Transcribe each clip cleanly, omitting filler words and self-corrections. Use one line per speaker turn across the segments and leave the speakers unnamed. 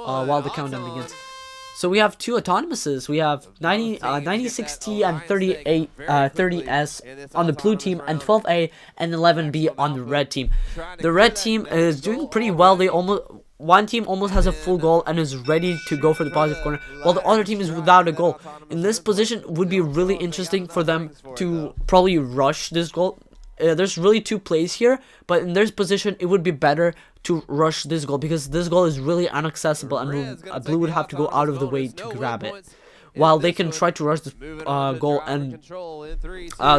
while the countdown begins. So we have two autonomouses. We have 96T and 30S on the blue team, and 12A and 11B on the red team. The red team is doing pretty well. One team almost has a full goal and is ready to go for the positive corner, while the other team is without a goal. In this position, would be really interesting for them to probably rush this goal. There's really two plays here, but in this position, it would be better to rush this goal because this goal is really inaccessible, and blue would have to go out of the way to grab it, while they can try to rush this goal and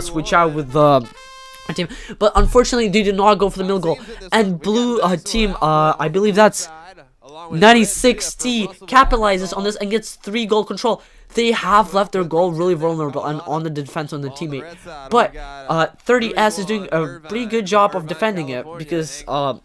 switch out with the team. But unfortunately, they did not go for the middle goal, and blue team, I believe that's 96T, capitalizes on this and gets 3-goal control. They have left their goal really vulnerable and on the defense on the teammate, but 30S is doing a pretty good job of defending it because are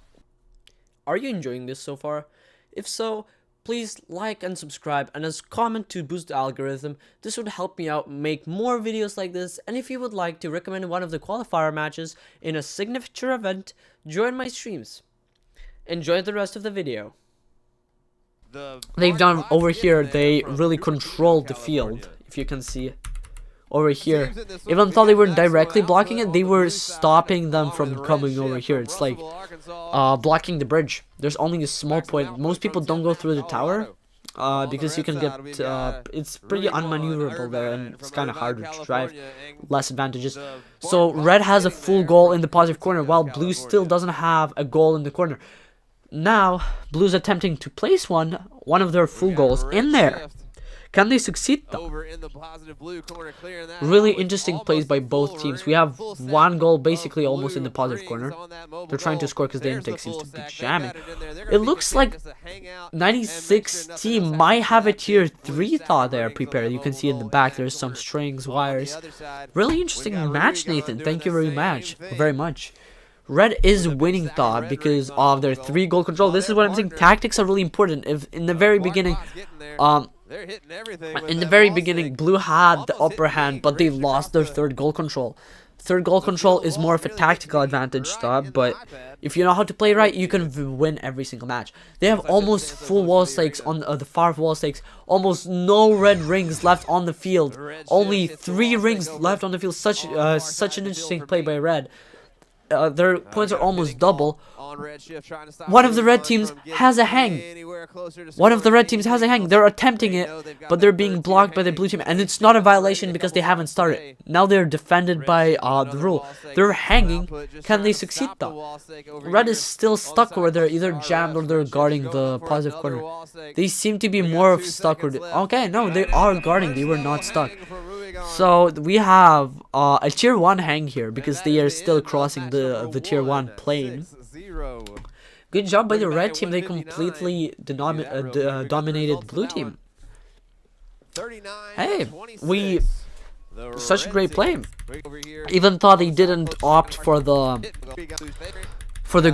you enjoying this so far? If so, please like and subscribe, and as comment to boost the algorithm. This would help me out make more videos like this. And if you would like to recommend one of the qualifier matches in a signature event, join my streams. Enjoy the rest of the video. They've done over here, they really controlled the field, if you can see over here. Even though they weren't directly blocking it, they were stopping them from coming over here. It's like blocking the bridge. There's only a small point. Most people don't go through the tower because you can get it's pretty unmaneuverable there, and it's kind of harder to drive, less advantages. So red has a full goal in the positive corner, while blue still doesn't have a goal in the corner. Now blue's attempting to place one of their full goals in there. Can they succeed though? Really interesting plays by both teams. We have one goal basically almost in the positive corner. They're trying to score because the intake seems to be jamming. It looks like 96T might have a tier 3 thaw there prepared. You can see in the back there's some strings, wires. Really interesting match, Nathan. Thank you very much. Red is winning thought because of their 3-goal control. This is what I'm saying. Tactics are really important. If in the very beginning, blue had the upper hand, but they lost their 3rd goal control. 3rd goal control is more of a tactical advantage stuff, but if you know how to play right, you can win every single match. They have almost full wall stakes on the far wall stakes. Almost no red rings left on the field. Only 3 rings left on the field. Such an interesting play by red. Their points are almost double. One of the red teams has a hang. They're attempting it, but they're being blocked by the blue team, and it's not a violation because they haven't started. Now they're defended by the rule. They're hanging. Can they succeed though? Red is still stuck over there, either jammed or they're guarding the positive corner. They seem to be more of stuck. Okay, no, they are guarding. They were not stuck. So we have a tier 1 hang here because they are still crossing the tier 1 plane. Good job by the red team. They completely dominated blue team. Hey, such a great play. Even though they didn't opt for the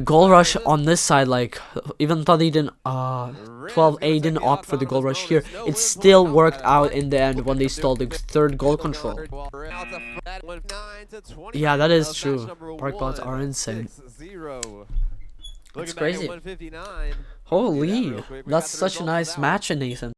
goal rush on this side, like even though they didn't 12A didn't opt for the goal rush here, it still worked out in the end when they stole the 3rd goal control. Yeah, that is true. Park bots are insane. That's crazy. Holy, that's such a nice match, Nathan.